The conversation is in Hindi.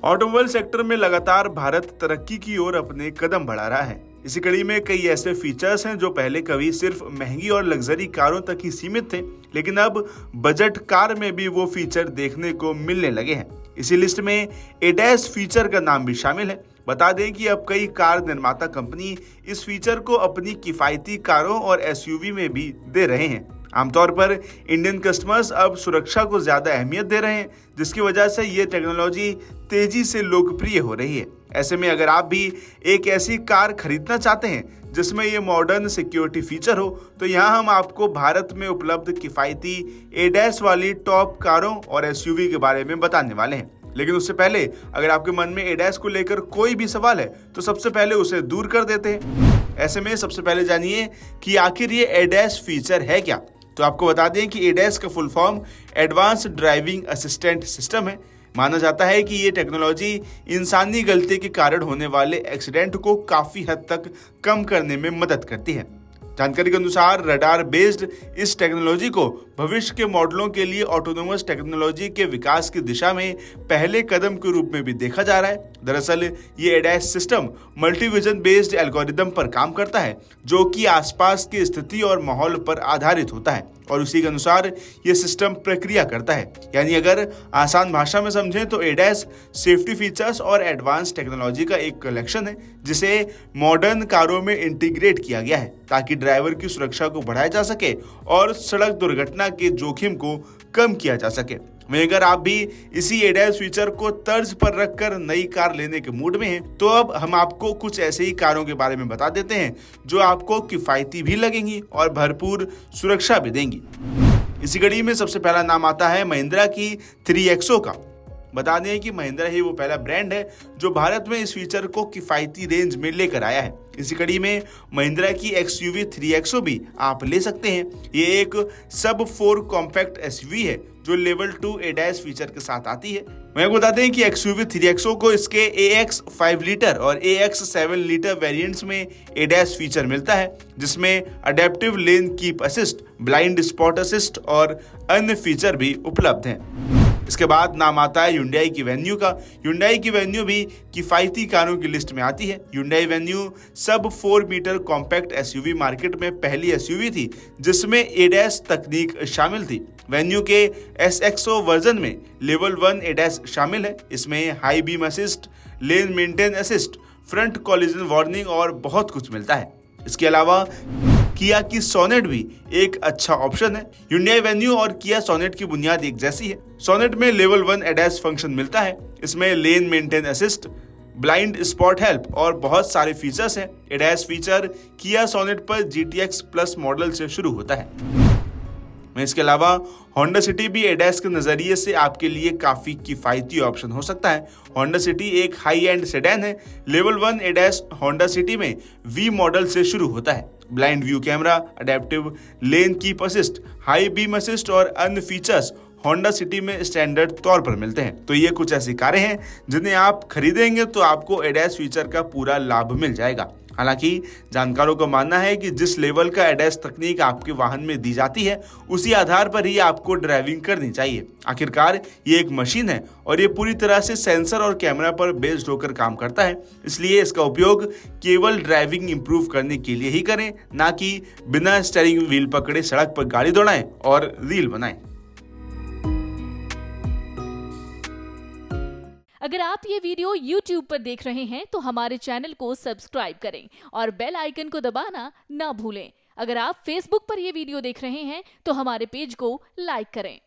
ऑटोमोबाइल सेक्टर में लगातार भारत तरक्की की ओर अपने कदम बढ़ा रहा है। इसी कड़ी में कई ऐसे फीचर्स हैं जो पहले कभी सिर्फ महंगी और लग्जरी कारों तक ही सीमित थे, लेकिन अब बजट कार में भी वो फीचर देखने को मिलने लगे हैं। इसी लिस्ट में एडैस फीचर का नाम भी शामिल है। बता दें कि अब कई कार निर्माता कंपनी इस फीचर को अपनी किफायती कारों और एसयूवी में भी दे रहे हैं। आमतौर पर इंडियन कस्टमर्स अब सुरक्षा को ज्यादा अहमियत दे रहे हैं, जिसकी वजह से ये टेक्नोलॉजी तेजी से लोकप्रिय हो रही है। ऐसे में अगर आप भी एक ऐसी कार खरीदना चाहते हैं जिसमें ये मॉडर्न सिक्योरिटी फीचर हो, तो यहाँ हम आपको भारत में उपलब्ध किफायती एडैस वाली टॉप कारों और एसयूवी के बारे में बताने वाले हैं। लेकिन उससे पहले अगर आपके मन में एडैस को लेकर कोई भी सवाल है तो सबसे पहले उसे दूर कर देते हैं। ऐसे में सबसे पहले जानिए कि आखिर ये एडैस फीचर है क्या। तो आपको बता दें कि एडैस का full form advance driving assistant system है। माना जाता है कि ये टेक्नोलॉजी इंसानी गलती के कारण होने वाले एक्सीडेंट को काफी हद तक कम करने में मदद करती है। जानकारी के अनुसार रडार बेस्ड इस टेक्नोलॉजी को भविष्य के मॉडलों के लिए ऑटोनोमस टेक्नोलॉजी के विकास की दिशा में पहले कदम के रूप में भी देखा जा रहा है। दरअसल ये एडैस सिस्टम मल्टीविजन बेस्ड एल्गोरिदम पर काम करता है, जो कि आसपास की स्थिति और माहौल पर आधारित होता है और उसी के अनुसार ये सिस्टम प्रक्रिया करता है। यानी अगर आसान भाषा में समझें तो एडैस सेफ्टी फीचर्स और एडवांस टेक्नोलॉजी का एक कलेक्शन है, जिसे मॉडर्न कारों में इंटीग्रेट किया गया है ताकि ड्राइवर की सुरक्षा को बढ़ाया जा सके और सड़क दुर्घटना के जोखिम को कम किया जा सके। वहीं अगर आप भी इसी एडैस फीचर को तर्ज पर रखकर नई कार लेने के मूड में हैं, तो अब हम आपको कुछ ऐसे ही कारों के बारे में बता देते हैं जो आपको किफायती भी लगेंगी और भरपूर सुरक्षा भी देंगी। इसी कड़ी में सबसे पहला नाम आता है महिंद्रा की 3XO का। बता दें कि महिंद्रा ही वो पहला ब्रांड है जो भारत में इस फीचर को किफायती रेंज में लेकर आया है। इसी कड़ी में महिंद्रा की XUV 3XO भी आप ले सकते हैं। ये एक सब 4 कॉम्पैक्ट एसयूवी है जो लेवल 2 एडैस फीचर के साथ आती है। मैं बता दें कि XUV 3XO को इसके AX 5 लीटर और AX 7 लीटर वेरिएंट्स में एडैस फीचर मिलता है, जिसमें adaptive lane keep assist, blind spot assist और अन्य फीचर भी उपलब्ध हैं। इसके बाद नाम आता है Hyundai की वेन्यू का। Hyundai की वेन्यू भी किफायती कारों की लिस्ट में आती है। Hyundai वेन्यू सब 4 मीटर कॉम्पैक्ट एसयूवी मार्केट में पहली एसयूवी थी जिसमें एडैस तकनीक शामिल थी। वेन्यू के SXO वर्जन में लेवल 1 एडैस शामिल है। इसमें high beam assist, lane maintain assist, front collision warning और बहुत कुछ मिलता है। इसके अलावा किया की सोनेट भी एक अच्छा ऑप्शन है। Hyundai वेन्यू और किया सोनेट की बुनियाद एक जैसी है। सोनेट में लेवल 1 एडैस फंक्शन मिलता है। इसमें lane maintain assist, blind spot help और बहुत सारे फीचर्स हैं। एडैस फीचर किया सोनेट पर GTX प्लस मॉडल से शुरू होता है। इसके अलावा होंडा सिटी भी एडैस के नजरिए से आपके लिए काफी किफायती ऑप्शन हो सकता है। होंडा सिटी एक हाई एंड सेडान है। लेवल 1 एडैस होंडा सिटी में V मॉडल से शुरू होता है। Blind view camera, adaptive lane keep assist, high beam assist और अन्य फीचर्स होंडा सिटी में स्टैंडर्ड तौर पर मिलते हैं। तो ये कुछ ऐसी कारें हैं जिन्हें आप खरीदेंगे तो आपको एडैस फीचर का पूरा लाभ मिल जाएगा। हालांकि जानकारों का मानना है कि जिस लेवल का एडैस तकनीक आपके वाहन में दी जाती है उसी आधार पर ही आपको ड्राइविंग करनी चाहिए। आखिरकार ये एक मशीन है और ये पूरी तरह से सेंसर और कैमरा पर बेस्ड होकर काम करता है, इसलिए इसका उपयोग केवल ड्राइविंग इंप्रूव करने के लिए ही करें, ना कि बिना स्टीयरिंग व्हील पकड़े सड़क पर गाड़ी दौड़ाएं और रील बनाएं। अगर आप ये वीडियो YouTube पर देख रहे हैं तो हमारे चैनल को सब्सक्राइब करें और बेल आइकन को दबाना ना भूलें। अगर आप Facebook पर ये वीडियो देख रहे हैं तो हमारे पेज को लाइक करें।